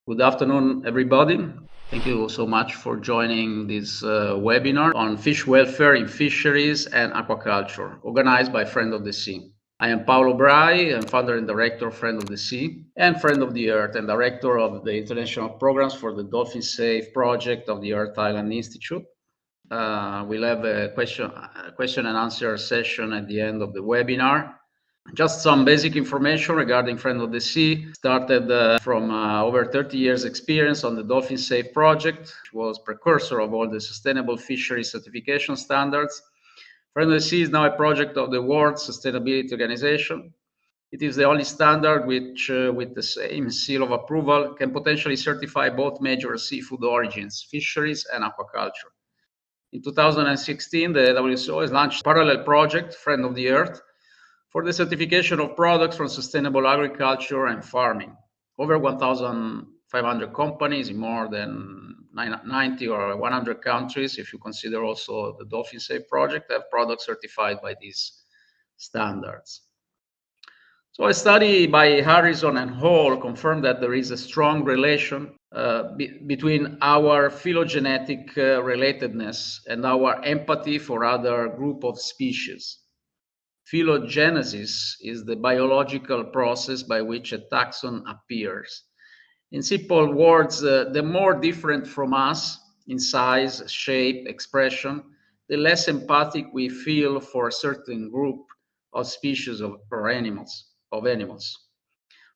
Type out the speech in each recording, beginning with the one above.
Good afternoon, everybody. Thank you so much for joining this webinar on fish welfare in fisheries and aquaculture, organized by Friend of the Sea. I am Paolo Bray, I'm founder and director of Friend of the Sea and Friend of the Earth, and director of the international programs for the Dolphin Safe project of the Earth Island Institute. We'll have a question and answer session at the end of the webinar. Just some basic information regarding Friend of the Sea. Started from over 30 years experience on the Dolphin Safe project, which was precursor of all the sustainable fishery certification standards. Friend of the Sea is now a project of the World Sustainability Organization. It is the only standard which, with the same seal of approval, can potentially certify both major seafood origins, fisheries and aquaculture. In 2016, the WSO has launched a parallel project, Friend of the Earth, for the certification of products from sustainable agriculture and farming. Over 1,500 companies in more than 90 or 100 countries, if you consider also the Dolphin Safe project, have products certified by these standards. So a study by Harrison and Hall confirmed that there is a strong relation between our phylogenetic relatedness and our empathy for other group of species. Phylogenesis is the biological process by which a taxon appears. In simple words, the more different from us in size, shape, expression, the less empathic we feel for a certain group of species of animals.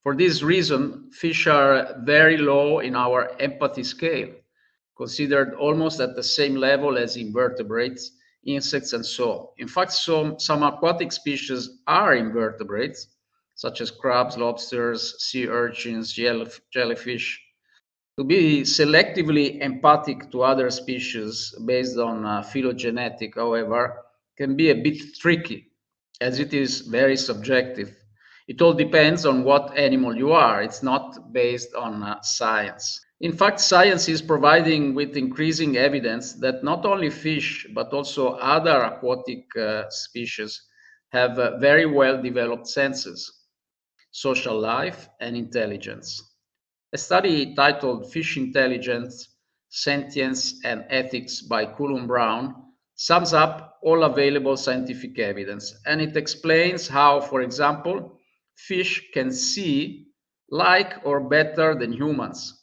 For this reason, fish are very low in our empathy scale, considered almost at the same level as invertebrates, insects, and so on. In fact, some aquatic species are invertebrates, such as crabs, lobsters, sea urchins, jellyfish. To be selectively empathic to other species based on phylogenetic, however, can be a bit tricky, as it is very subjective. It all depends on what animal you are. It's not based on science. In fact, science is providing with increasing evidence that not only fish, but also other aquatic species have very well developed senses, social life, and intelligence. A study titled Fish Intelligence, Sentience, and Ethics by Coulomb Brown sums up all available scientific evidence, and it explains how, for example, fish can see like or better than humans.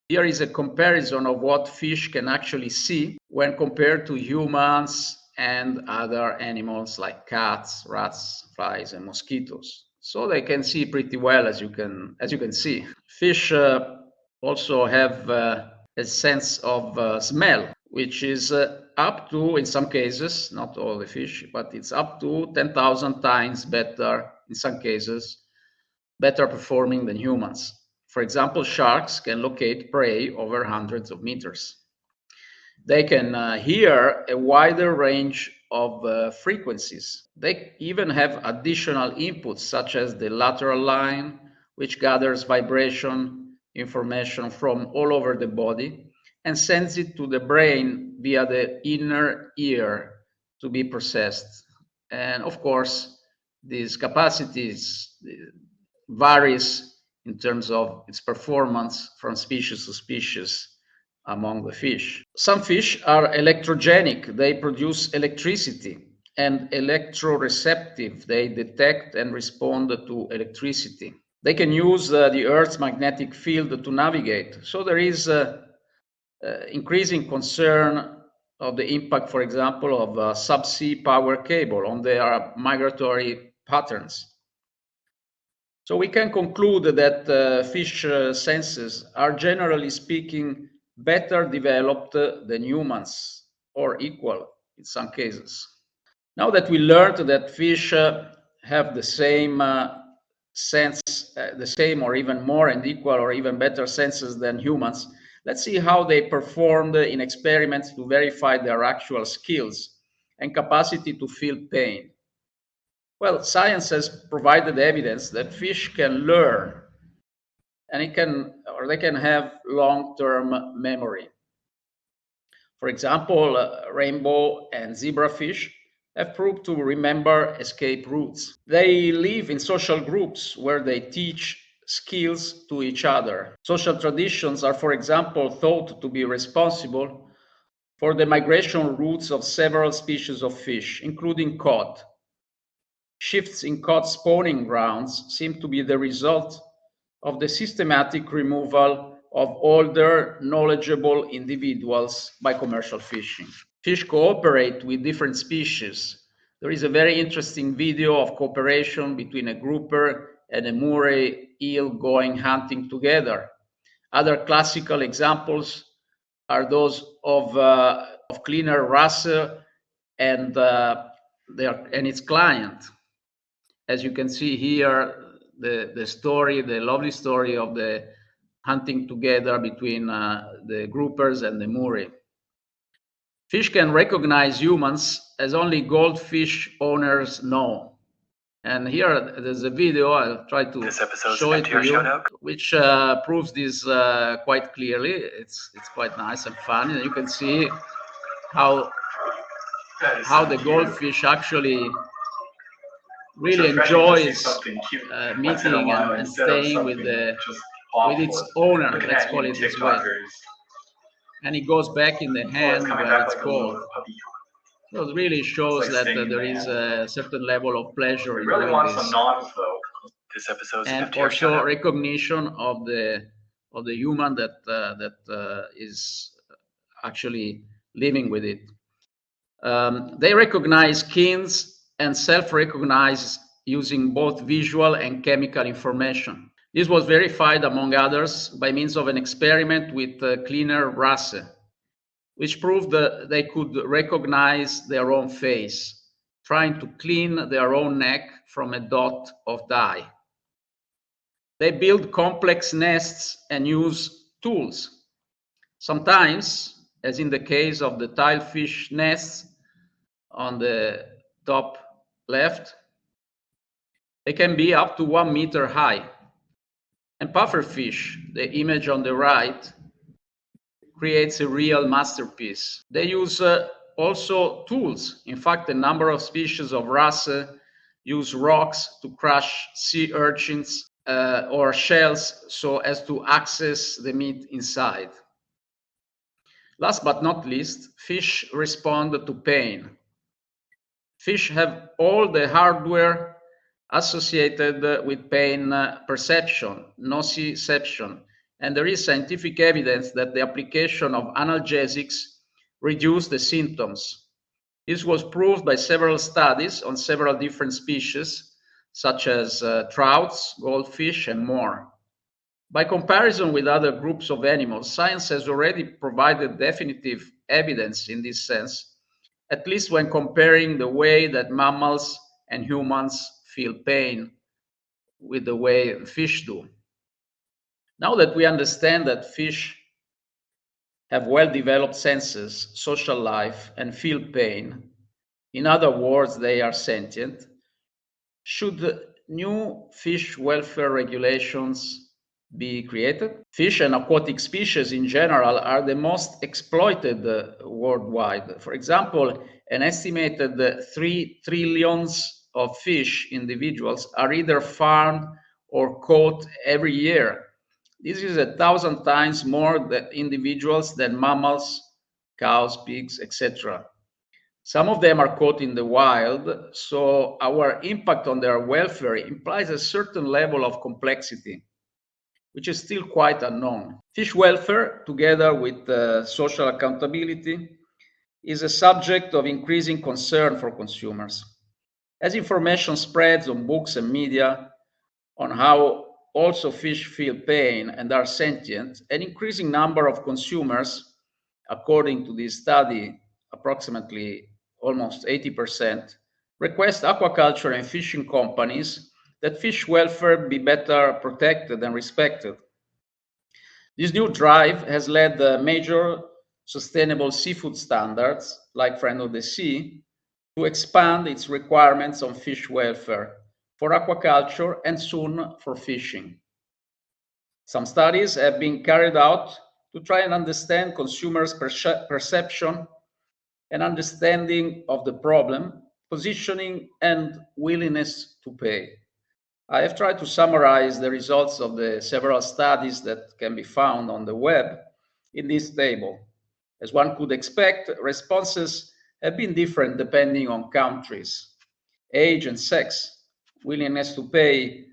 Here is a comparison of what fish can actually see when compared to humans and other animals like cats, rats, flies, and mosquitoes. So they can see pretty well, as you can see. Fish also have a sense of smell, which is up to, in some cases, not all the fish, but it's up to 10,000 times better, in some cases, better performing than humans. For example, sharks can locate prey over hundreds of meters. They can hear a wider range of frequencies. They even have additional inputs, such as the lateral line, which gathers vibration information from all over the body and sends it to the brain via the inner ear to be processed. And of course, these capacities varies in terms of its performance from species to species among the fish. Some fish are electrogenic. They produce electricity, and electroreceptive. They detect and respond to electricity. They can use the Earth's magnetic field to navigate. So there is increasing concern of the impact, for example, of a subsea power cable on their migratory patterns. So we can conclude that fish senses are, generally speaking, better developed than humans, or equal in some cases. Now that we learned that fish have the same sense, the same or even more and equal or even better senses than humans, let's see how they performed in experiments to verify their actual skills and capacity to feel pain. Well, science has provided evidence that fish can learn, and they can have long-term memory. For example, rainbow and zebrafish have proved to remember escape routes. They live in social groups where they teach skills to each other. Social traditions are, for example, thought to be responsible for the migration routes of several species of fish, including cod. Shifts in cod spawning grounds seem to be the result of the systematic removal of older, knowledgeable individuals by commercial fishing. Fish cooperate with different species. There is a very interesting video of cooperation between a grouper and a moray eel going hunting together. Other classical examples are those of cleaner Russell and its client. As you can see here, the story, the lovely story of the hunting together between the groupers and the moray. Fish can recognize humans as only goldfish owners know. And here there's a video, I'll try to show it to you, which proves this quite clearly. It's quite nice and fun. And you can see how the goldfish actually really enjoys meeting and staying with its owner, let's call it this way. And it goes back in the hand when it's cold. So it really shows that there is a certain level of pleasure in doing this. And also recognition of the human that is actually living with it. They recognize kins and self-recognize using both visual and chemical information. This was verified, among others, by means of an experiment with cleaner wrasse, which proved that they could recognize their own face, trying to clean their own neck from a dot of dye. They build complex nests and use tools. Sometimes, as in the case of the tilefish nests on the top left, they can be up to 1 meter high. And pufferfish, the image on the right, creates a real masterpiece. They use also tools. In fact, a number of species of wrasse use rocks to crush sea urchins or shells so as to access the meat inside. Last but not least, fish respond to pain. Fish have all the hardware associated with pain perception, nociception, and there is scientific evidence that the application of analgesics reduce the symptoms. This was proved by several studies on several different species, such as trouts, goldfish, and more. By comparison with other groups of animals, science has already provided definitive evidence in this sense, at least when comparing the way that mammals and humans feel pain with the way fish do. Now that we understand that fish have well-developed senses, social life, and feel pain, in other words, they are sentient, should new fish welfare regulations be created? Fish and aquatic species in general are the most exploited worldwide. For example, an estimated 3 trillions of fish individuals are either farmed or caught every year. This is 1,000 times more individuals than mammals, cows, pigs, etc. Some of them are caught in the wild, so our impact on their welfare implies a certain level of complexity, which is still quite unknown. Fish welfare, together with social accountability, is a subject of increasing concern for consumers. As information spreads on books and media on how also fish feel pain and are sentient, an increasing number of consumers, according to this study, approximately almost 80%, request aquaculture and fishing companies that fish welfare be better protected and respected. This new drive has led the major sustainable seafood standards, like Friend of the Sea, to expand its requirements on fish welfare for aquaculture and soon for fishing. Some studies have been carried out to try and understand consumers' perception and understanding of the problem, positioning, and willingness to pay. I have tried to summarize the results of the several studies that can be found on the web in this table. As one could expect, responses have been different depending on countries, age and sex. Willingness to pay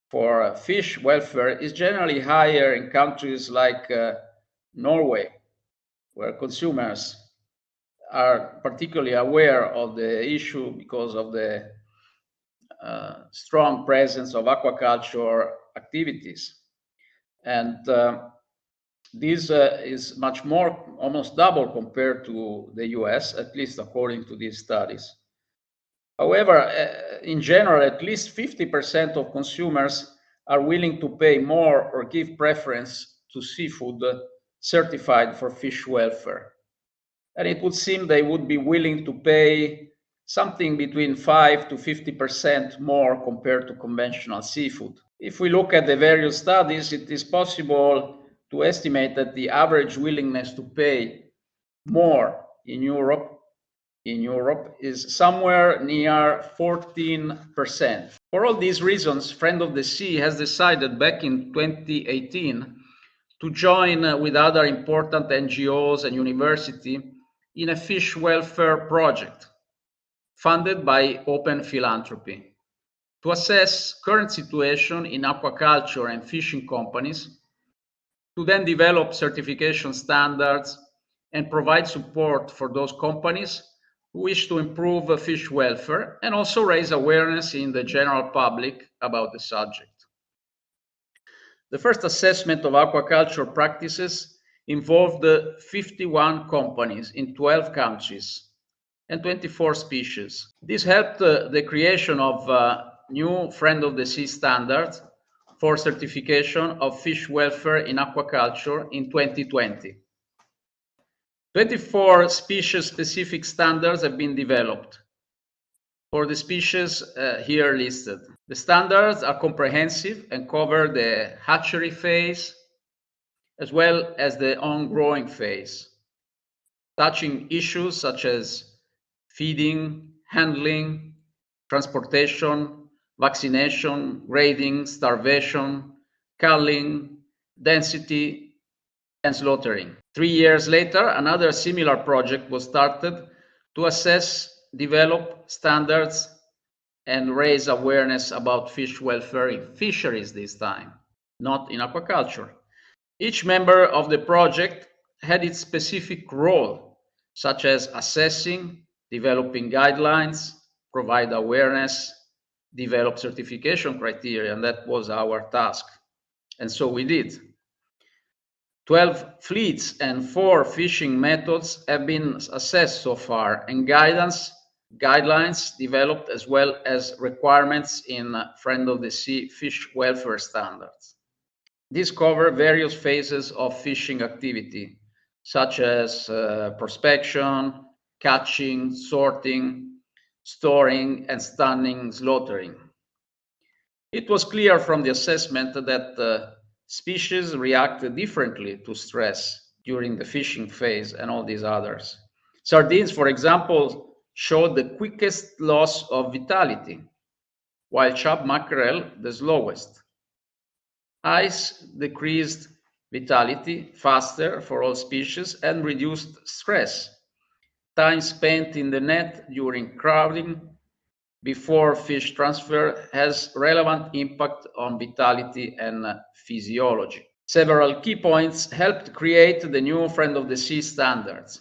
for fish welfare is generally higher in countries like Norway, where consumers are particularly aware of the issue because of the strong presence of aquaculture activities. And this is much more, almost double compared to the US, at least according to these studies. However, in general, at least 50% of consumers are willing to pay more or give preference to seafood certified for fish welfare. And it would seem they would be willing to pay something between 5 to 50% more compared to conventional seafood. If we look at the various studies, it is possible to estimate that the average willingness to pay more in Europe is somewhere near 14%. For all these reasons, Friend of the Sea has decided back in 2018 to join with other important NGOs and university in a fish welfare project funded by Open Philanthropy to assess current situation in aquaculture and fishing companies, to then develop certification standards and provide support for those companies who wish to improve fish welfare and also raise awareness in the general public about the subject. The first assessment of aquaculture practices involved 51 companies in 12 countries and 24 species. This helped the creation of new Friend of the Sea standards for certification of fish welfare in aquaculture in 2020. 24 species-specific standards have been developed for the species here listed. The standards are comprehensive and cover the hatchery phase as well as the on-growing phase, touching issues such as feeding, handling, transportation, vaccination, grading, starvation, culling, density, and slaughtering. 3 years later, another similar project was started to assess, develop standards, and raise awareness about fish welfare in fisheries this time, not in aquaculture. Each member of the project had its specific role, such as assessing, developing guidelines, provide awareness, develop certification criteria, and that was our task. And so we did. 12 fleets and 4 fishing methods have been assessed so far, and guidelines developed as well as requirements in Friend of the Sea fish welfare standards. These cover various phases of fishing activity, such as prospection, catching, sorting, storing, and stunning, slaughtering. It was clear from the assessment that species react differently to stress during the fishing phase and all these others. Sardines, for example, showed the quickest loss of vitality, while chub mackerel the slowest. Ice decreased vitality faster for all species and reduced stress. Time spent in the net during crowding before fish transfer has relevant impact on vitality and physiology. Several key points helped create the new Friend of the Sea standards,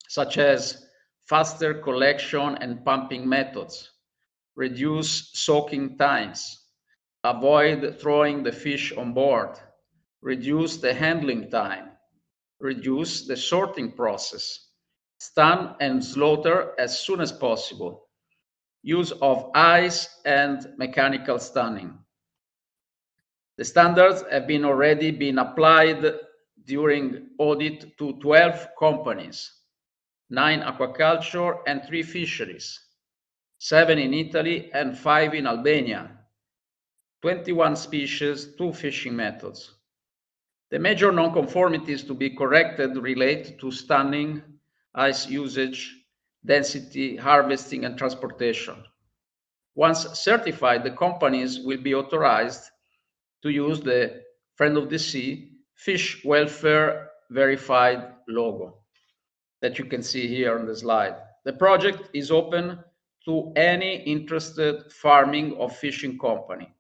such as faster collection and pumping methods, reduce soaking times, avoid throwing the fish on board, reduce the handling time, reduce the sorting process, stun and slaughter as soon as possible, use of ice and mechanical stunning. The standards have already been applied during audit to 12 companies, 9 aquaculture and 3 fisheries, 7 in Italy and 5 in Albania, 21 species, 2 fishing methods. The major nonconformities to be corrected relate to stunning, ice usage, density, harvesting, and transportation. Once certified, the companies will be authorized to use the Friend of the Sea Fish Welfare Verified logo that you can see here on the slide. The project is open to any interested farming or fishing company,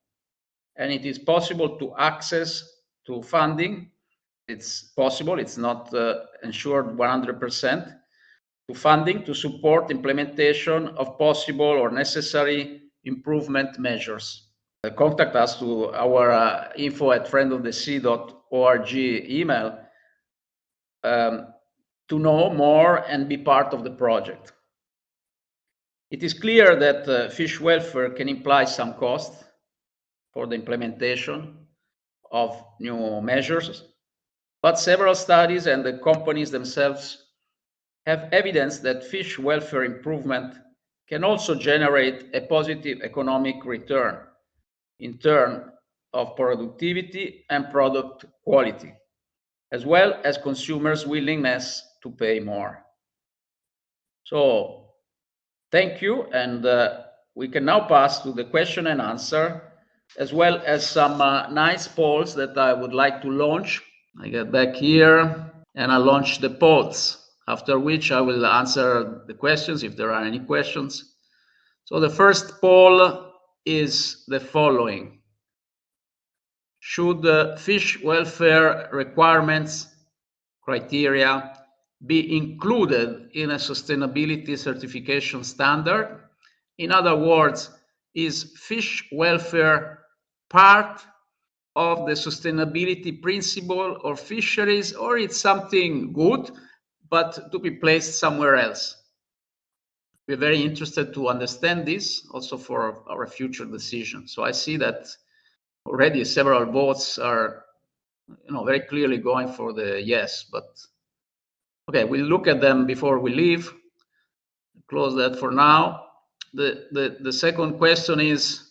and it is possible to access to funding. It's possible, it's not ensured 100%, to funding to support implementation of possible or necessary improvement measures. Contact us to our info@friendofthesea.org email to know more and be part of the project. It is clear that fish welfare can imply some cost for the implementation of new measures, but several studies and the companies themselves have evidence that fish welfare improvement can also generate a positive economic return in terms of productivity and product quality, as well as consumers' willingness to pay more. So thank you, and we can now pass to the question and answer, as well as some nice polls that I would like to launch. I get back here and I launch the polls, after which I will answer the questions if there are any questions. So the first poll is the following. Should fish welfare requirements, criteria, be included in a sustainability certification standard? In other words, is fish welfare part of the sustainability principle or fisheries, or it's something good, but to be placed somewhere else? We're very interested to understand this also for our future decisions. So I see that already several votes are, very clearly going for the yes, but okay, we'll look at them before we leave. Close that for now. The second question is,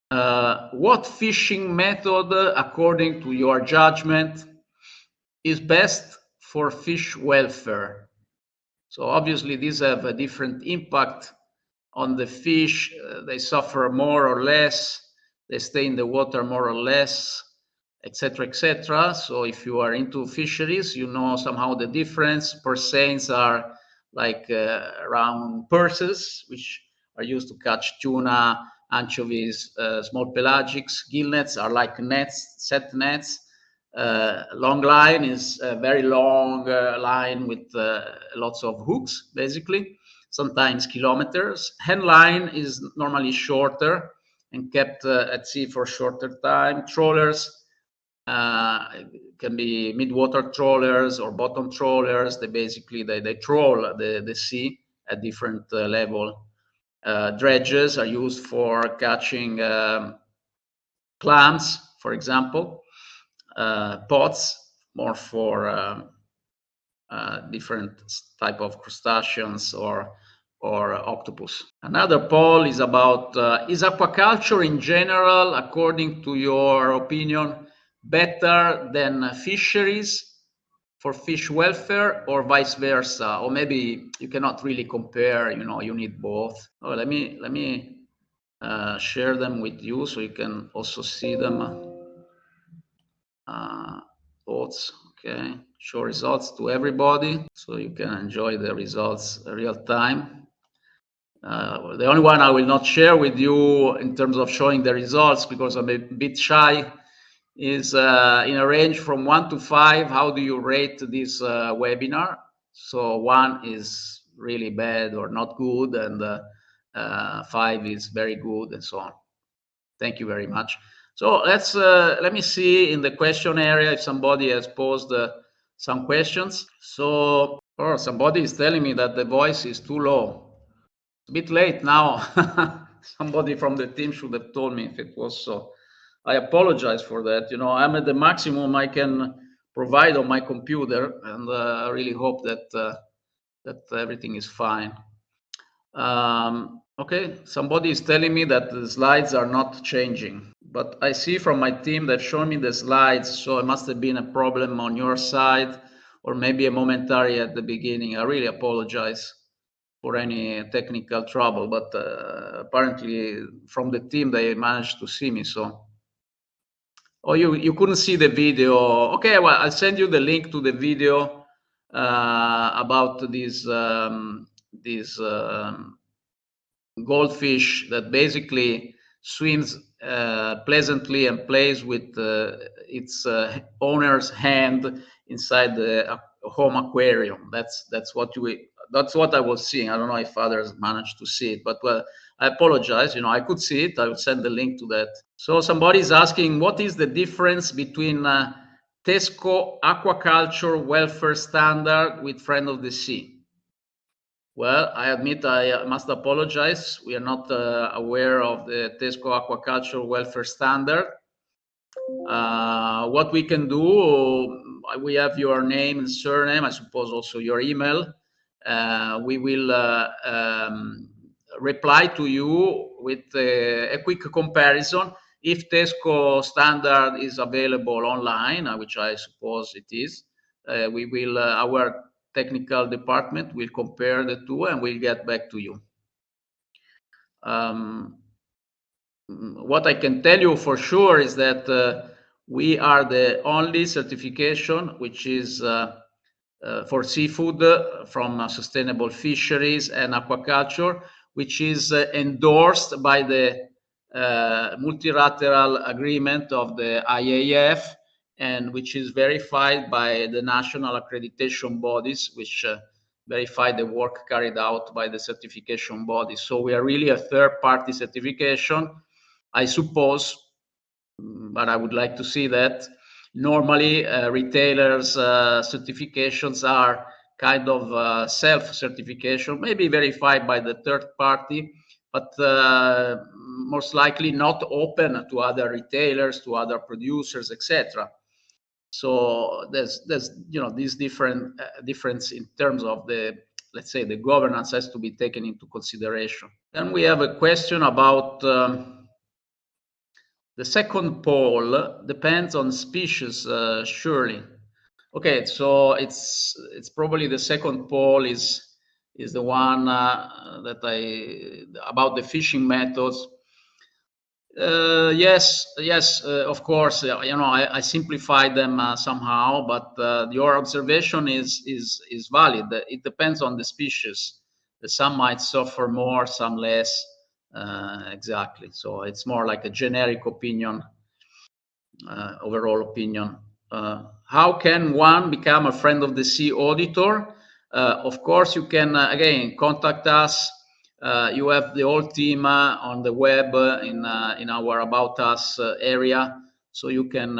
what fishing method, according to your judgment, is best for fish welfare? So obviously these have a different impact on the fish. They suffer more or less, they stay in the water more or less, etc., etc. So if you are into fisheries, you know somehow the difference. Purseines are like round purses, which are used to catch tuna, anchovies, small pelagics. Gill nets are like nets, set nets. Long line is a very long line with lots of hooks, basically, sometimes kilometers. Hand line is normally shorter and kept at sea for a shorter time. Trawlers can be mid-water trawlers or bottom trawlers. They trawl the sea at different level. Dredges are used for catching clams, for example. Pots more for different type of crustaceans or octopus. Another poll is about is aquaculture in general, according to your opinion, better than fisheries for fish welfare, or vice versa? Or maybe you cannot really compare, you need both. Oh, let me share them with you so you can also see them. Thoughts. Okay, show results to everybody so you can enjoy the results real time. The only one I will not share with you in terms of showing the results, because I'm a bit shy, is in a range from 1 to 5. How do you rate this webinar? So 1 is really bad or not good, and 5 is very good, and so on. Thank you very much. So let me see in the question area if somebody has posed some questions. So, somebody is telling me that the voice is too low. It's a bit late now. Somebody from the team should have told me if it was so. I apologize for that. I'm at the maximum I can provide on my computer, and I really hope that everything is fine. Okay, somebody is telling me that the slides are not changing, but I see from my team that shown me the slides, so it must have been a problem on your side, or maybe a momentary at the beginning. I really apologize. for any technical trouble, but apparently from the team they managed to see me. So, oh, you couldn't see the video. Okay, well, I'll send you the link to the video about these goldfish that basically swims pleasantly and plays with its owner's hand inside the home aquarium. That's what I was seeing. I don't know if others managed to see it, but well, I apologize. I could see it. I will send the link to that. So somebody is asking, what is the difference between Tesco aquaculture welfare standard with Friend of the Sea? Well, I admit I must apologize. We are not aware of the Tesco aquaculture welfare standard. What we can do, we have your name and surname, I suppose also your email. We will reply to you with a quick comparison. If Tesco standard is available online, which I suppose it is, we will our technical department will compare the two and we'll get back to you. What I can tell you for sure is that we are the only certification which is for seafood from sustainable fisheries and aquaculture, which is endorsed by the multilateral agreement of the IAF and which is verified by the national accreditation bodies, which verify the work carried out by the certification bodies. So we are really a third-party certification, I suppose, but I would like to see that. Normally, retailers' certifications are kind of self-certification, maybe verified by the third party, but most likely not open to other retailers, to other producers, etc. So there's this difference in terms of the, let's say, the governance has to be taken into consideration. Then we have a question about the second pole depends on species, surely. Okay, so it's probably the second pole is the one about the fishing methods. Yes, of course. I simplified them somehow, but your observation is valid. It depends on the species. Some might suffer more, some less. Exactly. So it's more like a generic opinion, overall opinion. How can one become a Friend of the Sea auditor? Of course, you can again contact us. You have the whole team on the web in our About Us area, so you can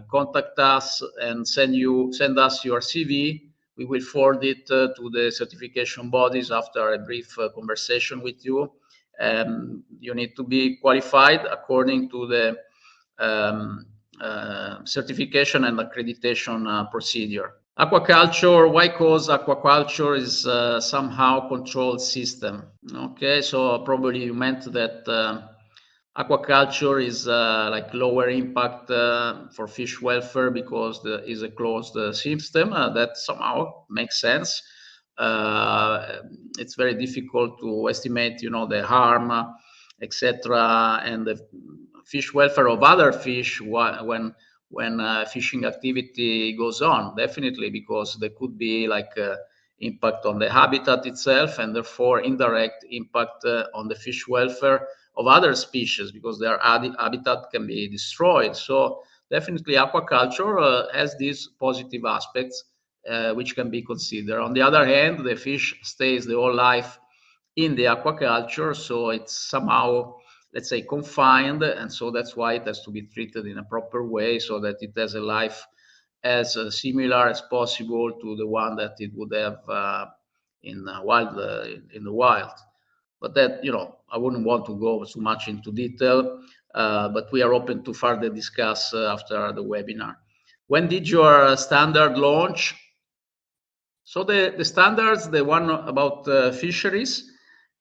contact us and send us your CV. We will forward it to the certification bodies after a brief conversation with you. You need to be qualified according to the certification and accreditation procedure. Aquaculture, why cause aquaculture is somehow controlled system? Okay, so probably you meant that aquaculture is like lower impact for fish welfare because there is a closed system. That somehow makes sense. It's very difficult to estimate, the harm, etc., and the fish welfare of other fish when fishing activity goes on, definitely, because there could be like impact on the habitat itself and therefore indirect impact on the fish welfare of other species because their habitat can be destroyed. So definitely aquaculture has these positive aspects which can be considered. On the other hand, the fish stays the whole life in the aquaculture, so it's somehow, let's say, confined, and so that's why it has to be treated in a proper way so that it has a life as similar as possible to the one that it would have in the wild. But that, I wouldn't want to go too much into detail, but we are open to further discuss after the webinar. When did your standard launch? So the standards, the one about fisheries,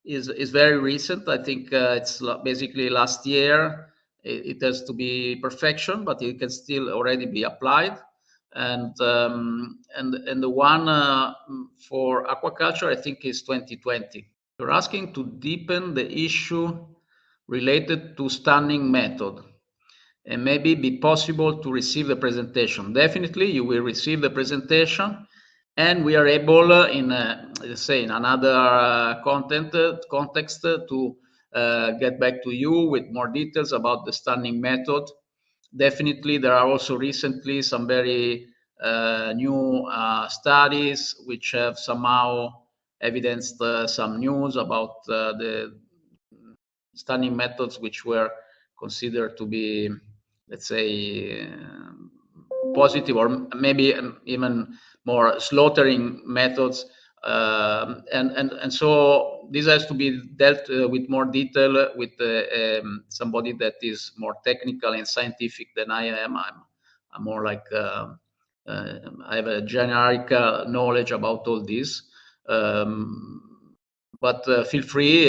is very recent. I think it's basically last year. It has to be perfection, but it can still already be applied. and the one for aquaculture, I think, is 2020. You're asking to deepen the issue related to stunning method, and maybe be possible to receive the presentation. Definitely, you will receive the presentation, and we are able, in let's say, in another context, to get back to you with more details about the stunning method. Definitely, there are also recently some very new studies which have somehow evidenced some news about the stunning methods which were considered to be, let's say, positive, or maybe even more slaughtering methods. And so this has to be dealt with more detail with somebody that is more technical and scientific than I am. I'm more like I have a generic knowledge about all this. But feel free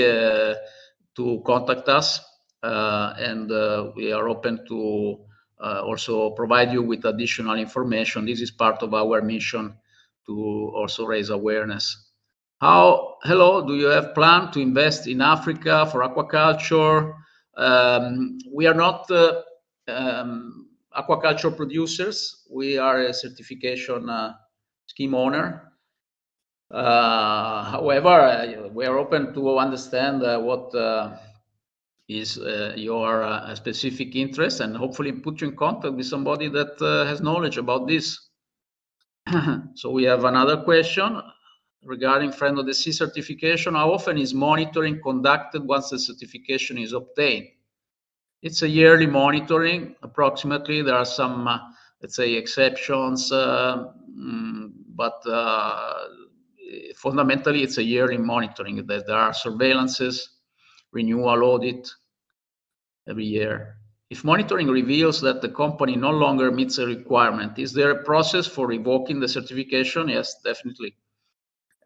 to contact us, and we are open to also provide you with additional information. This is part of our mission to also raise awareness. Hello, do you have plan to invest in Africa for aquaculture? We are not aquaculture producers. We are a certification scheme owner. However, we are open to understand what is your specific interest, and hopefully put you in contact with somebody that has knowledge about this. So we have another question regarding Friend of the Sea certification. How often is monitoring conducted once the certification is obtained? It's a yearly monitoring, approximately. There are some, let's say, exceptions, but fundamentally, it's a yearly monitoring. There are surveillances, renewal audit every year. If monitoring reveals that the company no longer meets a requirement, is there a process for revoking the certification? Yes, definitely.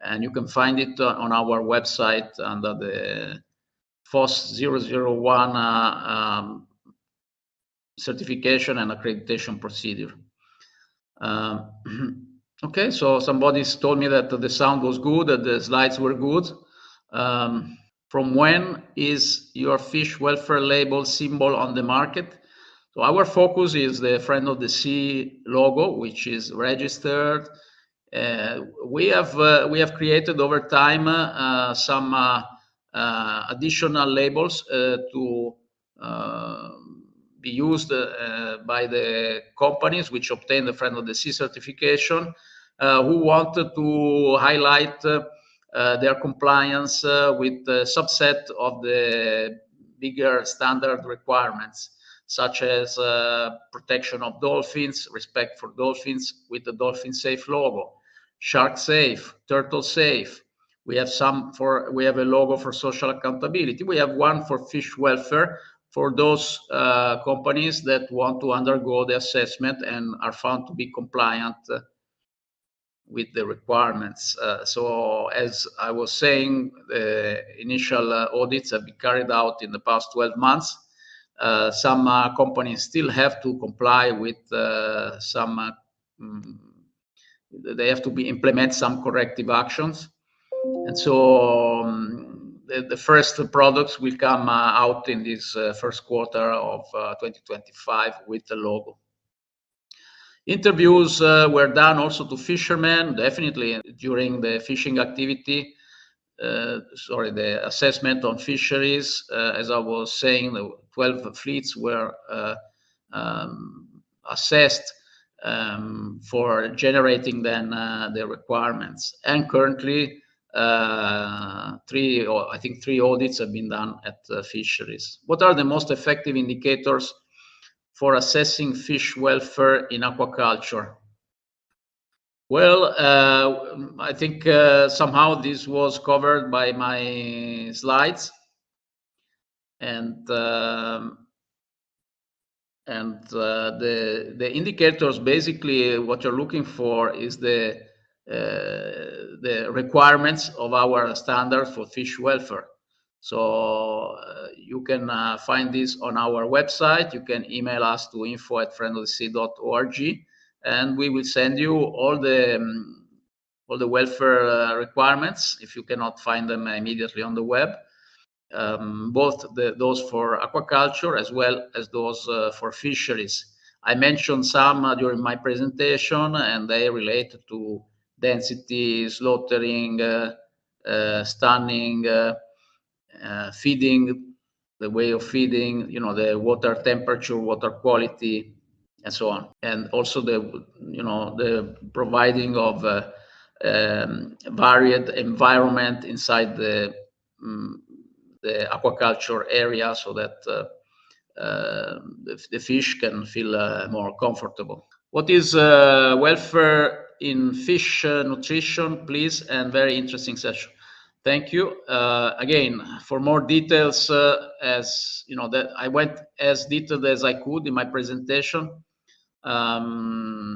And you can find it on our website under the FOS 001 certification and accreditation procedure. Okay, so somebody told me that the sound was good, that the slides were good. From when is your fish welfare label symbol on the market? So our focus is the Friend of the Sea logo, which is registered. We have created over time some additional labels to be used by the companies which obtain the Friend of the Sea certification, who wanted to highlight their compliance with a subset of the bigger standard requirements, such as protection of dolphins, respect for dolphins with the Dolphin Safe logo, Shark Safe, Turtle Safe. We have a logo for social accountability. We have one for fish welfare for those companies that want to undergo the assessment and are found to be compliant with the requirements. So as I was saying, the initial audits have been carried out in the past 12 months. Some companies still have to comply with they have to implement some corrective actions. And so the first products will come out in this first quarter of 2025 with the logo. Interviews were done also to fishermen, definitely during the fishing activity. The assessment on fisheries. As I was saying, the 12 fleets were assessed for generating then the requirements. And currently, three audits have been done at fisheries. What are the most effective indicators for assessing fish welfare in aquaculture? Well, I think somehow this was covered by my slides, and the indicators, basically what you're looking for is the requirements of our standards for fish welfare. So you can find this on our website. You can email us to info@friendofthesea.org, and we will send you all the welfare requirements if you cannot find them immediately on the web. Both those for aquaculture as well as those for fisheries. I mentioned some during my presentation, and they relate to density, slaughtering, stunning, feeding, the way of feeding, the water temperature, water quality, and so on. And also the providing of varied environment inside the aquaculture area, so that the fish can feel more comfortable. What is welfare in fish nutrition, please? And very interesting session. Thank you. Again, for more details, as you know, that I went as detailed as I could in my presentation. I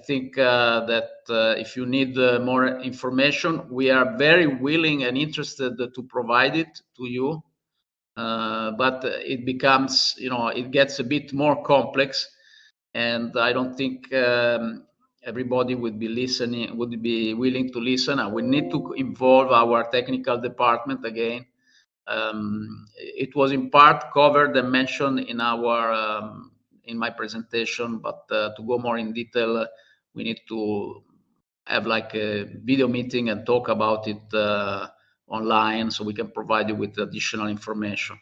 think that if you need more information, we are very willing and interested to provide it to you. But it becomes, it gets a bit more complex, and I don't think everybody would be willing to listen. And we need to involve our technical department again. It was in part covered and mentioned in my presentation, but to go more in detail, we need to have like a video meeting and talk about it online, so we can provide you with additional information.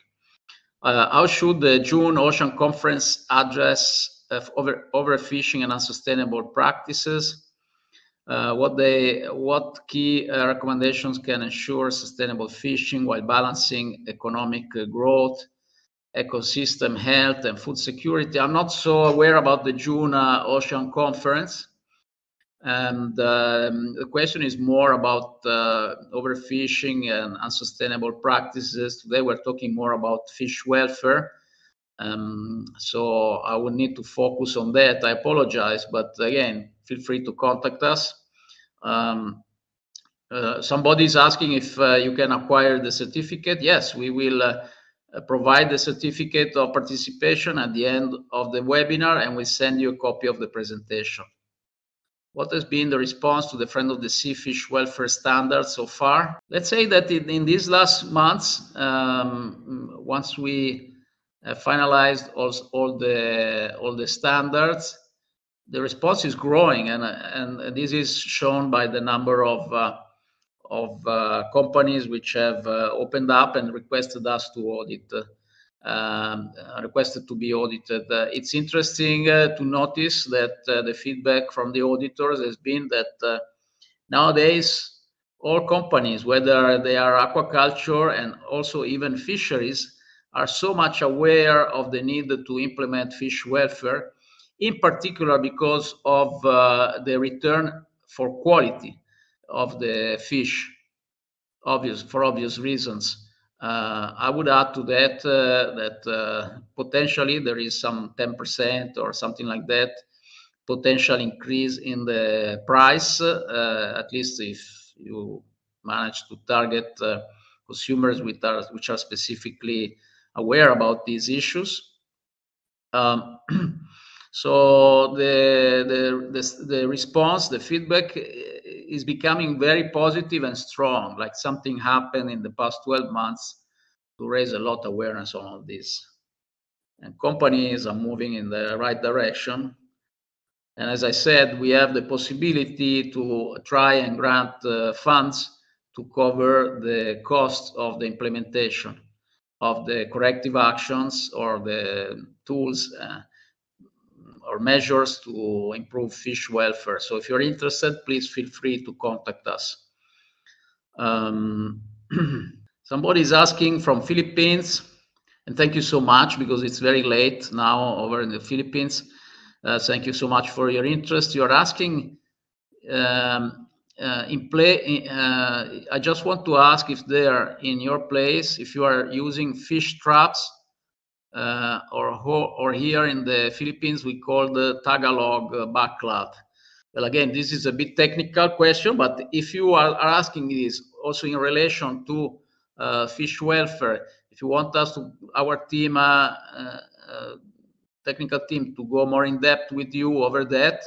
How should the June Ocean Conference address overfishing and unsustainable practices? What key recommendations can ensure sustainable fishing while balancing economic growth, ecosystem health, and food security? I'm not so aware about the June Ocean Conference. And the question is more about overfishing and unsustainable practices. Today we're talking more about fish welfare. So I will need to focus on that. I apologize, but again, feel free to contact us. Somebody is asking if you can acquire the certificate. Yes, we will provide the certificate of participation at the end of the webinar, and we send you a copy of the presentation. What has been the response to the Friend of the Sea fish welfare standards so far? Let's say that in these last months, once we finalized all the standards, the response is growing, and this is shown by the number of companies which have opened up and requested us to audit. Requested to be audited. It's interesting to notice that the feedback from the auditors has been that nowadays all companies, whether they are aquaculture and also even fisheries, are so much aware of the need to implement fish welfare, in particular because of the return for quality of the fish, for obvious reasons. I would add to that that potentially there is some 10% or something like that potential increase in the price, at least if you manage to target consumers which are specifically aware about these issues. So the response, the feedback is becoming very positive and strong, like something happened in the past 12 months to raise a lot of awareness on all this. And companies are moving in the right direction. And as I said, we have the possibility to try and grant funds to cover the cost of the implementation of the corrective actions or the tools or measures to improve fish welfare. So if you're interested, please feel free to contact us. Somebody is asking from Philippines, and thank you so much because it's very late now over in the Philippines. Thank you so much for your interest. You're asking I just want to ask if there in your place, if you are using fish traps, or here in the Philippines, we call the Tagalog backlot. Well, again, this is a bit technical question, but if you are asking this also in relation to fish welfare, if you want us to, our team, technical team to go more in depth with you over that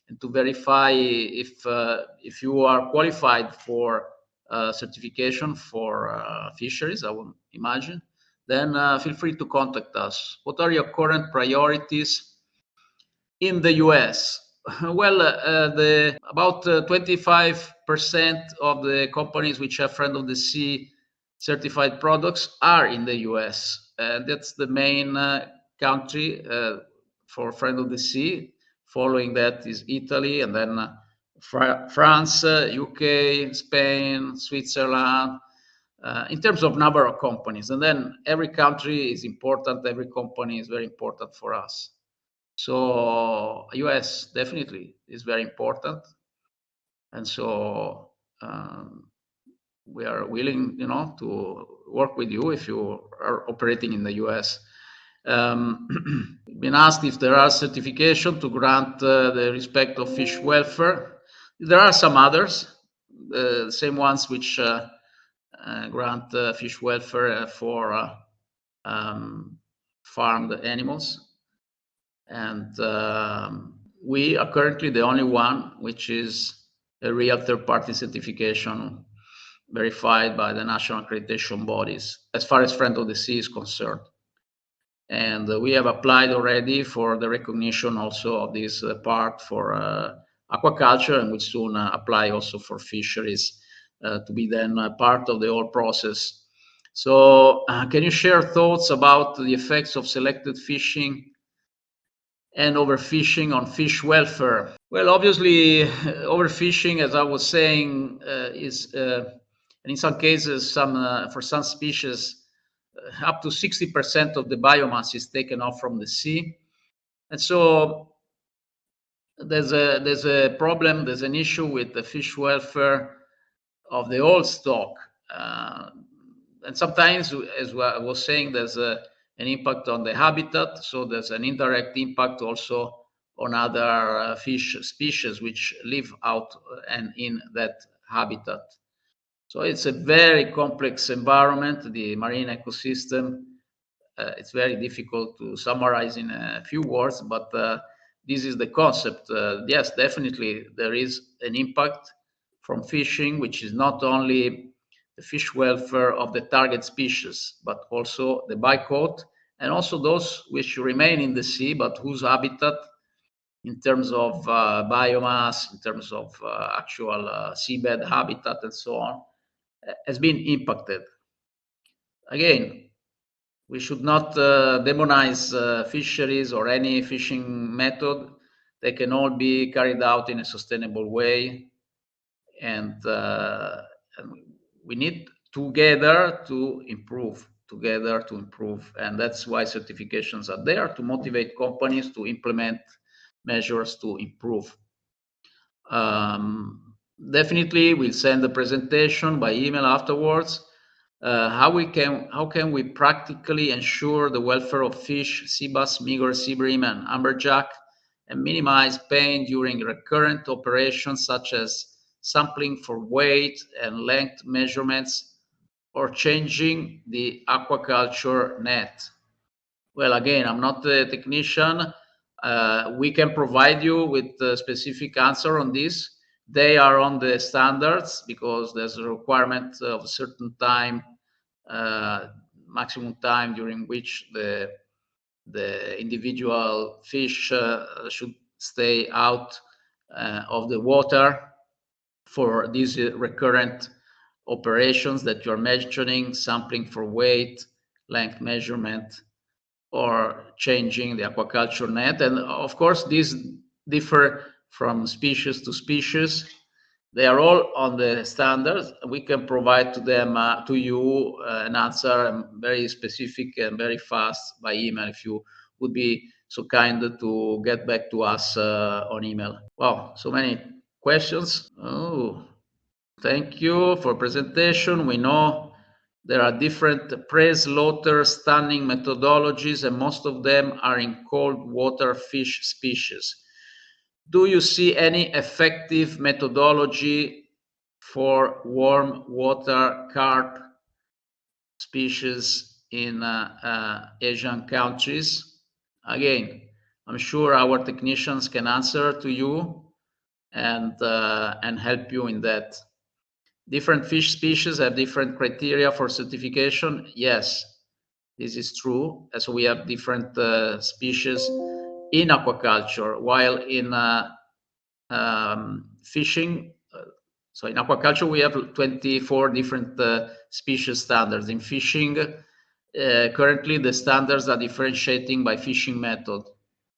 and to verify if you are qualified for certification for fisheries, I would imagine. Then feel free to contact us. What are your current priorities in the US? Well, about 25% of the companies which have Friend of the Sea certified products are in the US. And that's the main country for Friend of the Sea. Following that is Italy, and then France, UK, Spain, Switzerland, in terms of number of companies. And then every country is important, every company is very important for us. So US definitely is very important, and so we are willing, to work with you if you are operating in the US. Been asked if there are certification to grant the respect of fish welfare. There are some others, the same ones which grant fish welfare for farmed animals. And we are currently the only one which is a real third-party certification verified by the national accreditation bodies as far as Friend of the Sea is concerned. And we have applied already for the recognition also of this part for aquaculture, and we soon apply also for fisheries to be then part of the whole process. So can you share thoughts about the effects of selected fishing and overfishing on fish welfare? Well, obviously, overfishing, as I was saying, is, and in some cases, for some species, up to 60% of the biomass is taken off from the sea. And so there's a problem, there's an issue with the fish welfare of the whole stock. And sometimes, as I was saying, there's an impact on the habitat. So there's an indirect impact also on other fish species which live out and in that habitat. So it's a very complex environment, the marine ecosystem. It's very difficult to summarize in a few words, but this is the concept. Yes, definitely there is an impact from fishing, which is not only the fish welfare of the target species, but also the bycaught, and also those which remain in the sea, but whose habitat, in terms of biomass, in terms of actual seabed habitat, and so on, has been impacted. Again, we should not demonize fisheries or any fishing method. They can all be carried out in a sustainable way, and we need together to improve. And that's why certifications are there, to motivate companies to implement measures to improve. Definitely, we'll send the presentation by email afterwards. How can we practically ensure the welfare of fish, sea bass, meager, sea bream, and amberjack, and minimize pain during recurrent operations such as sampling for weight and length measurements or changing the aquaculture net? Well, again, I'm not a technician. We can provide you with a specific answer on this. They are on the standards because there's a requirement of a certain time, maximum time during which the individual fish should stay out of the water for these recurrent operations that you're mentioning, sampling for weight, length measurement, or changing the aquaculture net. And of course, these differ from species to species. They are all on the standards. We can provide to you an answer, very specific and very fast by email, if you would be so kind to get back to us on email. Wow, so many questions. Oh, thank you for presentation. We know there are different pre-slaughter stunning methodologies, and most of them are in cold water fish species. Do you see any effective methodology for warm water carp species in Asian countries? Again, I'm sure our technicians can answer to you and help you in that. Different fish species have different criteria for certification. Yes, this is true. As we have different species in aquaculture, while in fishing, so in aquaculture we have 24 different species standards. In fishing, currently the standards are differentiating by fishing method.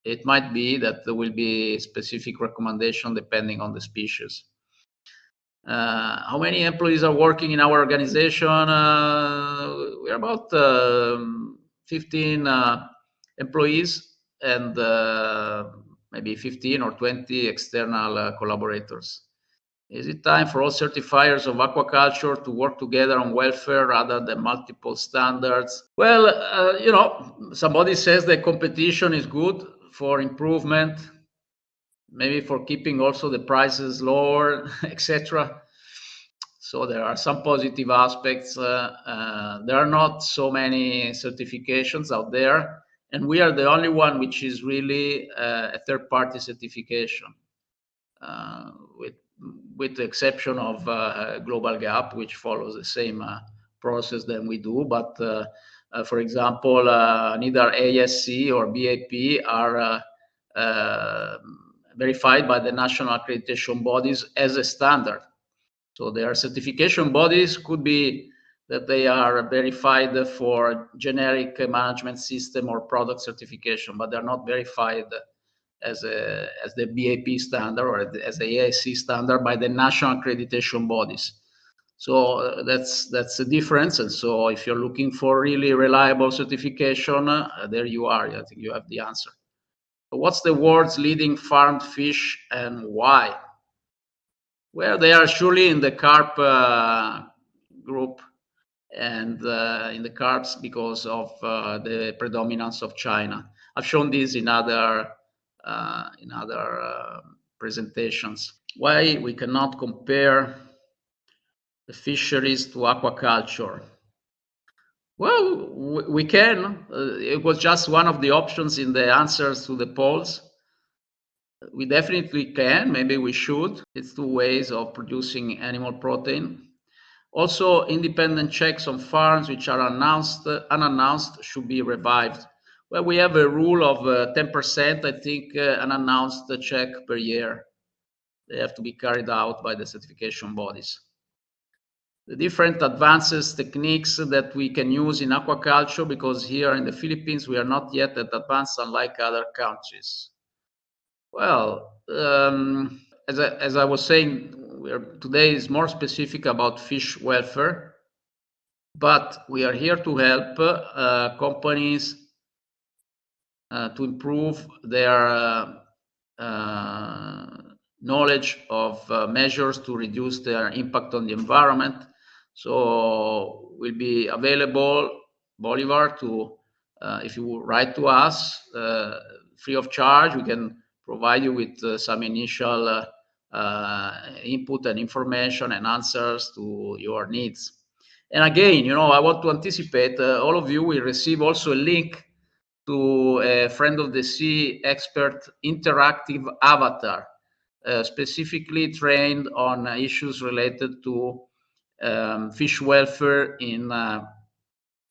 It might be that there will be specific recommendation depending on the species. How many employees are working in our organization? We're about 15 employees and maybe 15 or 20 external collaborators. Is it time for all certifiers of aquaculture to work together on welfare rather than multiple standards? Well, you know, somebody says that competition is good for improvement, maybe for keeping also the prices lower, etc. So there are some positive aspects. There are not so many certifications out there, and we are the only one which is really a third-party certification, with the exception of Global Gap, which follows the same process than we do. But for example, neither ASC or BAP are verified by the national accreditation bodies as a standard. So their certification bodies could be that they are verified for generic management system or product certification, but they're not verified as the BAP standard or as the AIC standard by the national accreditation bodies. So that's the difference. And so if you're looking for really reliable certification, there you are. I think you have the answer. So what's the world's leading farmed fish and why? Well, they are surely in the carp group, and in the carps because of the predominance of China. I've shown this in other presentations. Why we cannot compare the fisheries to aquaculture? Well, we can. It was just one of the options in the answers to the polls. We definitely can. Maybe we should. It's two ways of producing animal protein. Also, independent checks on farms which are unannounced should be revived. Well, we have a rule of 10%, I think, unannounced check per year. They have to be carried out by the certification bodies. The different advances, techniques that we can use in aquaculture, because here in the Philippines, we are not yet that advanced unlike other countries. Well, as I was saying, today is more specific about fish welfare, but we are here to help companies to improve their knowledge of measures to reduce their impact on the environment. So we'll be available, Bolivar, to if you write to us free of charge, we can provide you with some initial input and information and answers to your needs. And again, you know, I want to anticipate all of you will receive also a link to a Friend of the Sea expert interactive avatar, specifically trained on issues related to fish welfare in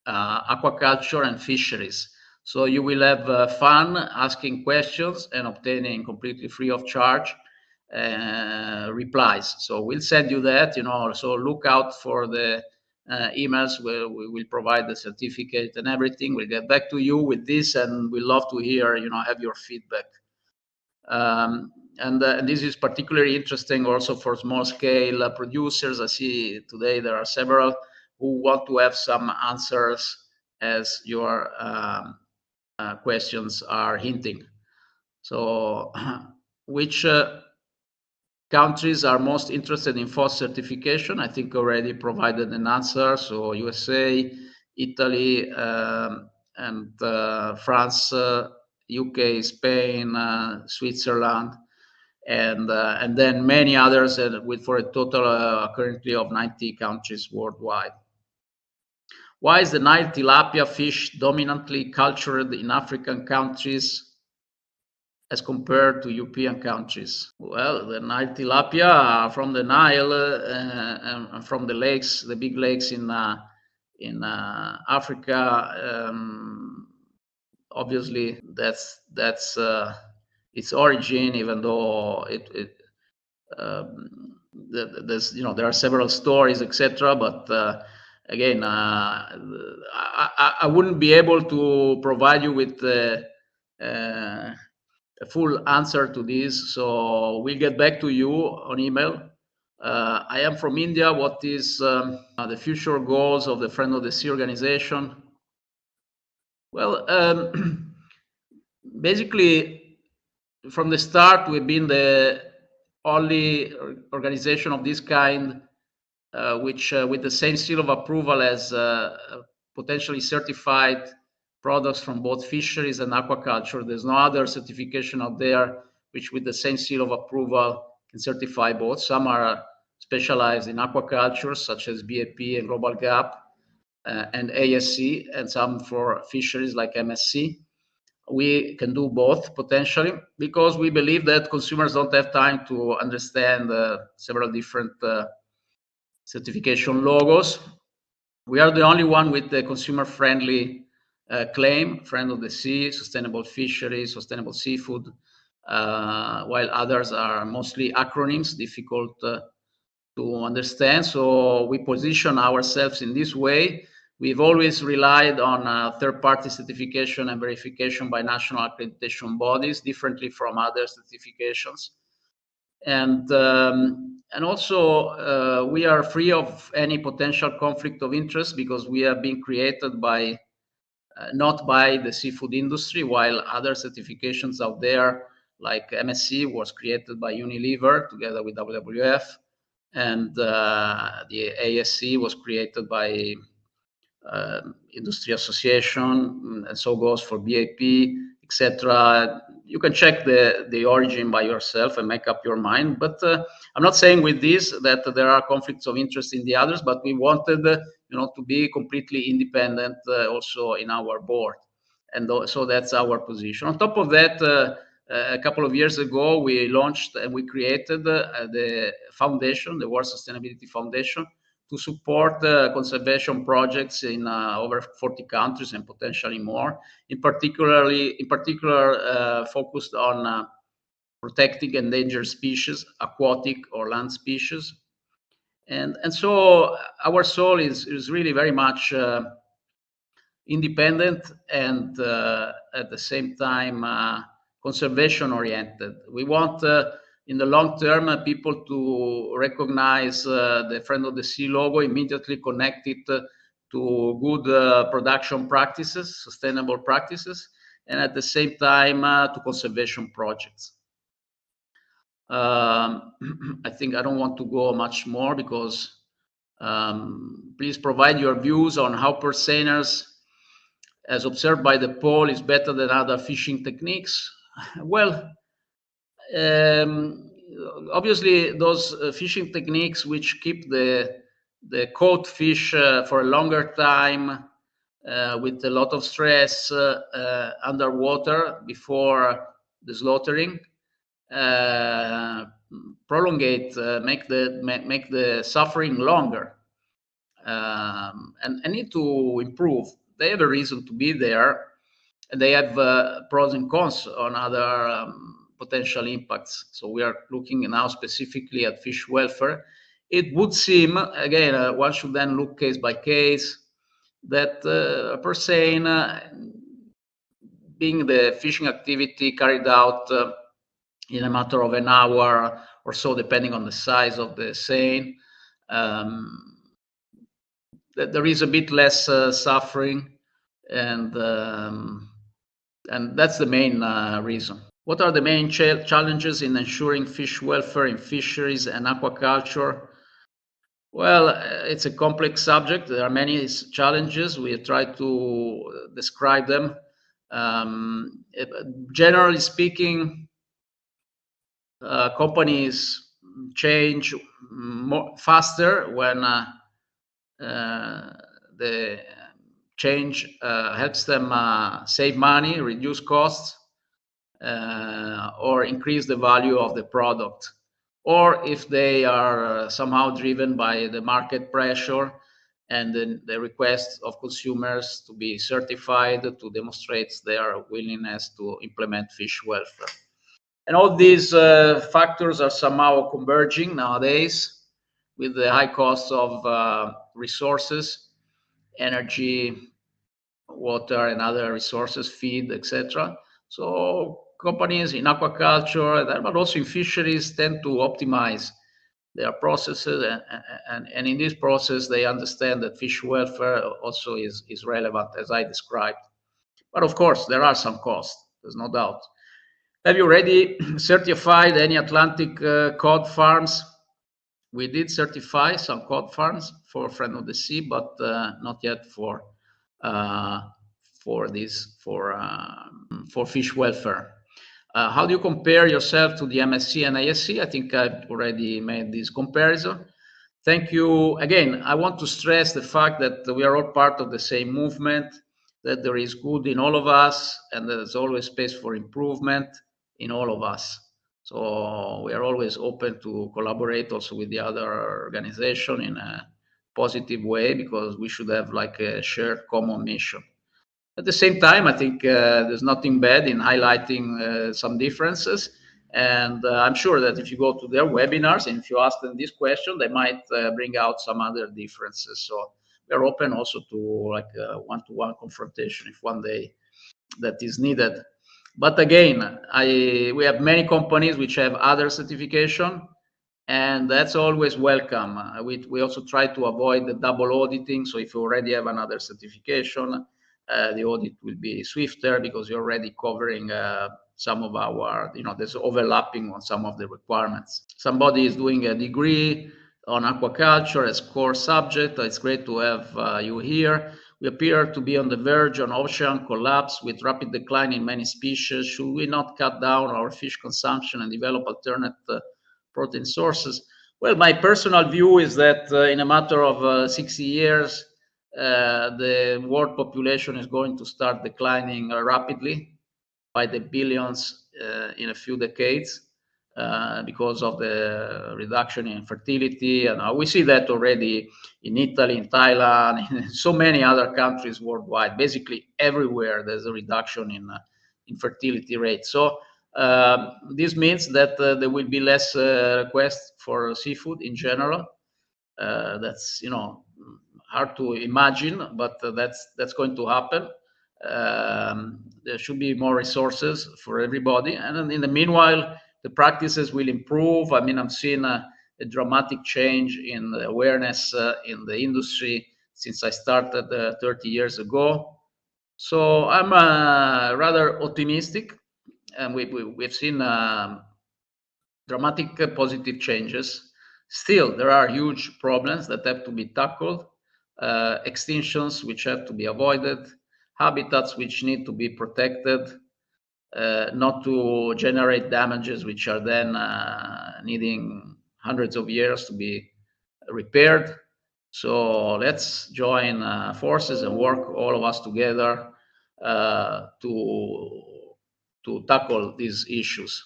aquaculture and fisheries. So you will have fun asking questions and obtaining completely free of charge replies. So we'll send you that, you know, so look out for the emails where we will provide the certificate and everything. We'll get back to you with this, and we'd love to hear, you know, have your feedback. And this is particularly interesting also for small scale producers. I see today there are several who want to have some answers as your questions are hinting. So which countries are most interested in FOSS certification? I think already provided an answer. So USA, Italy, and France, UK, Spain, Switzerland, and then many others, for a total currently of 90 countries worldwide. Why is the Nile tilapia fish dominantly cultured in African countries? as compared to European countries? Well, the Nile tilapia from the Nile and from the lakes, the big lakes in Africa. Obviously, that's its origin, even though there's there are several stories, etc. But again, I wouldn't be able to provide you with a full answer to this, so we'll get back to you on email. I am from India. What is the future goals of the Friend of the Sea organization? Well, basically, from the start, we've been the only organization of this kind which with the same seal of approval as potentially certified products from both fisheries and aquaculture. There's no other certification out there which with the same seal of approval can certify both. Some are specialized in aquaculture, such as BAP and Global Gap and ASC, and some for fisheries like MSC. We can do both potentially because we believe that consumers don't have time to understand several different certification logos. We are the only one with the consumer-friendly claim, Friend of the Sea, sustainable fisheries, sustainable seafood, while others are mostly acronyms, difficult to understand. So we position ourselves in this way. We've always relied on third-party certification and verification by national accreditation bodies, differently from other certifications. And also we are free of any potential conflict of interest because we have been created by not by the seafood industry, while other certifications out there like MSC was created by Unilever together with WWF, and the ASC was created by industry association, and so goes for BAP, etc. You can check the origin by yourself and make up your mind. But I'm not saying with this that there are conflicts of interest in the others, but we wanted, to be completely independent also in our board, and so that's our position. On top of that, a couple of years ago, we launched and we created the foundation, the World Sustainability Foundation, to support conservation projects in over 40 countries and potentially more, in particular focused on protecting endangered species, aquatic or land species. And so our soul is really very much independent and at the same time conservation oriented. We want in the long term people to recognize the Friend of the Sea logo, immediately connect it to good production practices, sustainable practices, and at the same time to conservation projects. I think I don't want to go much more because please provide your views on how purseaners, as observed by the poll, is better than other fishing techniques. Well, obviously those fishing techniques which keep the caught fish for a longer time with a lot of stress underwater before the slaughtering prolongate, make the suffering longer, and need to improve. They have a reason to be there, and they have pros and cons on other potential impacts. So we are looking now specifically at fish welfare. It would seem, again, one should then look case by case, that per se, being the fishing activity carried out in a matter of an hour or so, depending on the size of the seine, there is a bit less suffering, and that's the main reason. What are the main challenges in ensuring fish welfare in fisheries and aquaculture? Well, it's a complex subject. There are many challenges. We have tried to describe them. Generally speaking, companies change faster when the change helps them save money, reduce costs, or increase the value of the product, or if they are somehow driven by the market pressure and the request of consumers to be certified to demonstrate their willingness to implement fish welfare. And all these factors are somehow converging nowadays with the high cost of resources, energy, water, and other resources, feed, etc. So companies in aquaculture, but also in fisheries, tend to optimize their processes, and in this process, they understand that fish welfare also is relevant, as I described. But of course, there are some costs, there's no doubt. Have you already certified any Atlantic cod farms? We did certify some cod farms for Friend of the Sea, but not yet for fish welfare. How do you compare yourself to the MSC and ASC? I think I've already made this comparison. Thank you. Again, I want to stress the fact that we are all part of the same movement, that there is good in all of us, and there's always space for improvement in all of us. So we are always open to collaborate also with the other organization in a positive way, because we should have like a shared common mission. At the same time, I think there's nothing bad in highlighting some differences. And I'm sure that if you go to their webinars and if you ask them this question, they might bring out some other differences. So we're open also to like one-to-one confrontation if one day that is needed. But again, we have many companies which have other certification, and that's always welcome. We also try to avoid the double auditing. So if you already have another certification, the audit will be swifter because you're already covering some of our, there's overlapping on some of the requirements. Somebody is doing a degree on aquaculture as core subject. It's great to have you here. We appear to be on the verge of ocean collapse with rapid decline in many species. Should we not cut down our fish consumption and develop alternate protein sources? Well, my personal view is that in a matter of 60 years, the world population is going to start declining rapidly by the billions in a few decades because of the reduction in fertility. And we see that already in Italy, in Thailand, in so many other countries worldwide. Basically, everywhere there's a reduction in fertility rate. So this means that there will be less requests for seafood in general. That's hard to imagine, but that's going to happen. There should be more resources for everybody, and then in the meanwhile, the practices will improve. I mean, I'm seeing a dramatic change in the awareness in the industry since I started 30 years ago. So I'm rather optimistic, and we've seen dramatic positive changes. Still, there are huge problems that have to be tackled, extinctions which have to be avoided, habitats which need to be protected, not to generate damages which are then needing hundreds of years to be repaired. So let's join forces and work all of us together to tackle these issues.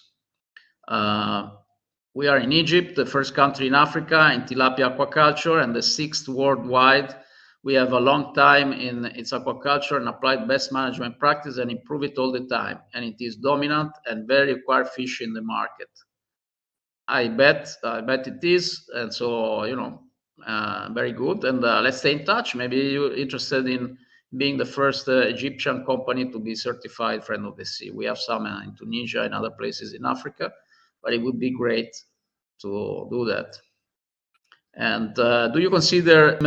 We are in Egypt, the first country in Africa in tilapia aquaculture and the 6th worldwide. We have a long time in its aquaculture and applied best management practice and improve it all the time. And it is dominant and very required fish in the market. I bet it is. And so, very good. And let's stay in touch. Maybe you're interested in being the first Egyptian company to be certified Friend of the Sea. We have some in Tunisia and other places in Africa, but it would be great to do that. And do you consider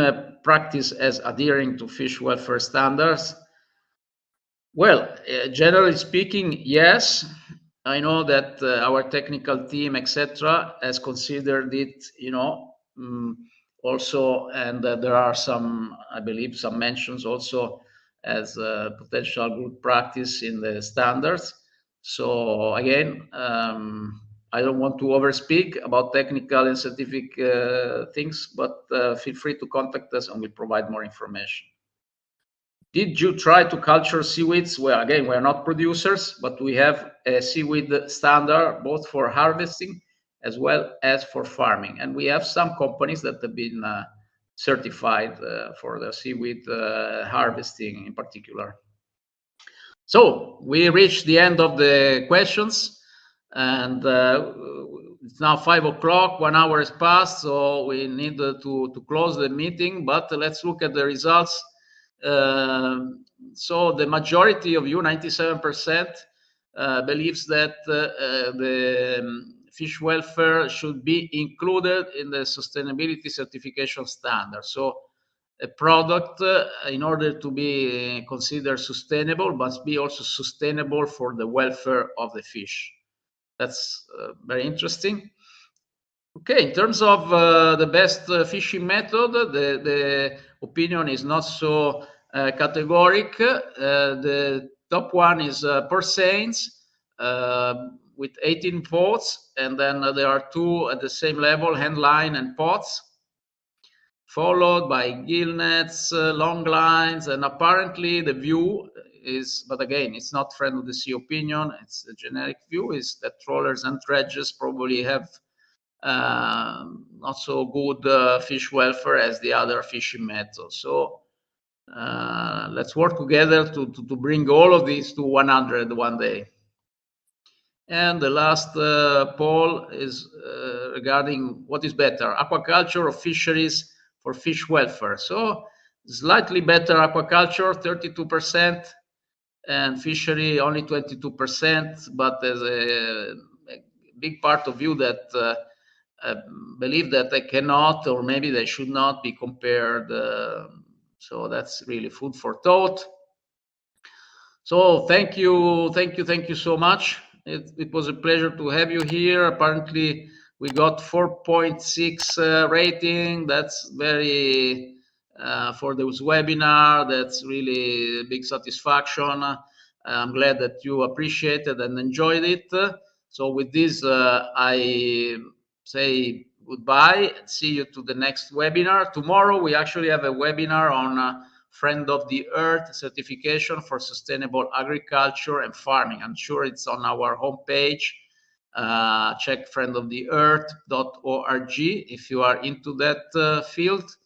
practice as adhering to fish welfare standards? Well, generally speaking, yes. I know that our technical team, etc., has considered it, also, and there are some, I believe, some mentions also as potential good practice in the standards. So again, I don't want to overspeak about technical and scientific things, but feel free to contact us and we'll provide more information. Did you try to culture seaweeds? Well, again, we're not producers, but we have a seaweed standard both for harvesting as well as for farming. And we have some companies that have been certified for the seaweed harvesting in particular. So we reached the end of the questions, and it's now 5 o'clock, 1 hour has passed, so we need to close the meeting, but let's look at the results. So the majority of you, 97%, believes that the fish welfare should be included in the sustainability certification standard. So a product, in order to be considered sustainable, must be also sustainable for the welfare of the fish. That's very interesting. Okay, in terms of the best fishing method, the opinion is not so categoric. The top one is Sentience with 18 votes, and then there are two at the same level, Handline and Pots, followed by gill nets, long lines, and apparently the view is, but again, it's not friend of the sea opinion, it's a generic view, is that trawlers and dredges probably have not so good fish welfare as the other fishing methods. So let's work together to bring all of these to 100 one day. And the last poll is regarding what is better, aquaculture or fisheries for fish welfare. So slightly better aquaculture, 32%, and fishery only 22%, but there's a big part of you that believe that they cannot, or maybe they should not be compared. So that's really food for thought. So thank you so much. It was a pleasure to have you here. Apparently, we got 4.6 rating. That's very for this webinar. That's really a big satisfaction. I'm glad that you appreciated and enjoyed it. So with this, I say goodbye. See you to the next webinar. Tomorrow, we actually have a webinar on Friend of the Earth certification for sustainable agriculture and farming. I'm sure it's on our homepage. Check friendoftheearth.org if you are into that field.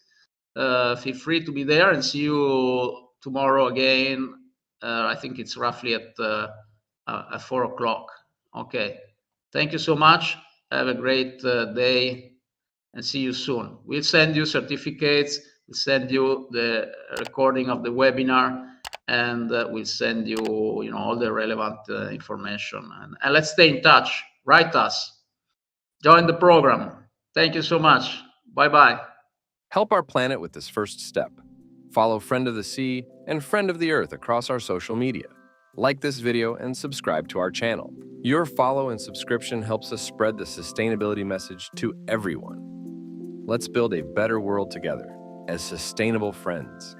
Feel free to be there, and see you tomorrow again. I think it's roughly at 4 o'clock. Okay. Thank you so much. Have a great day, and see you soon. We'll send you certificates. We'll send you the recording of the webinar, and we'll send you, all the relevant information. And let's stay in touch. Write us. Join the program. Thank you so much. Bye-bye. Help our planet with this first step. Follow Friend of the Sea and Friend of the Earth across our social media. Like this video and subscribe to our channel. Your follow and subscription helps us spread the sustainability message to everyone. Let's build a better world together as sustainable friends.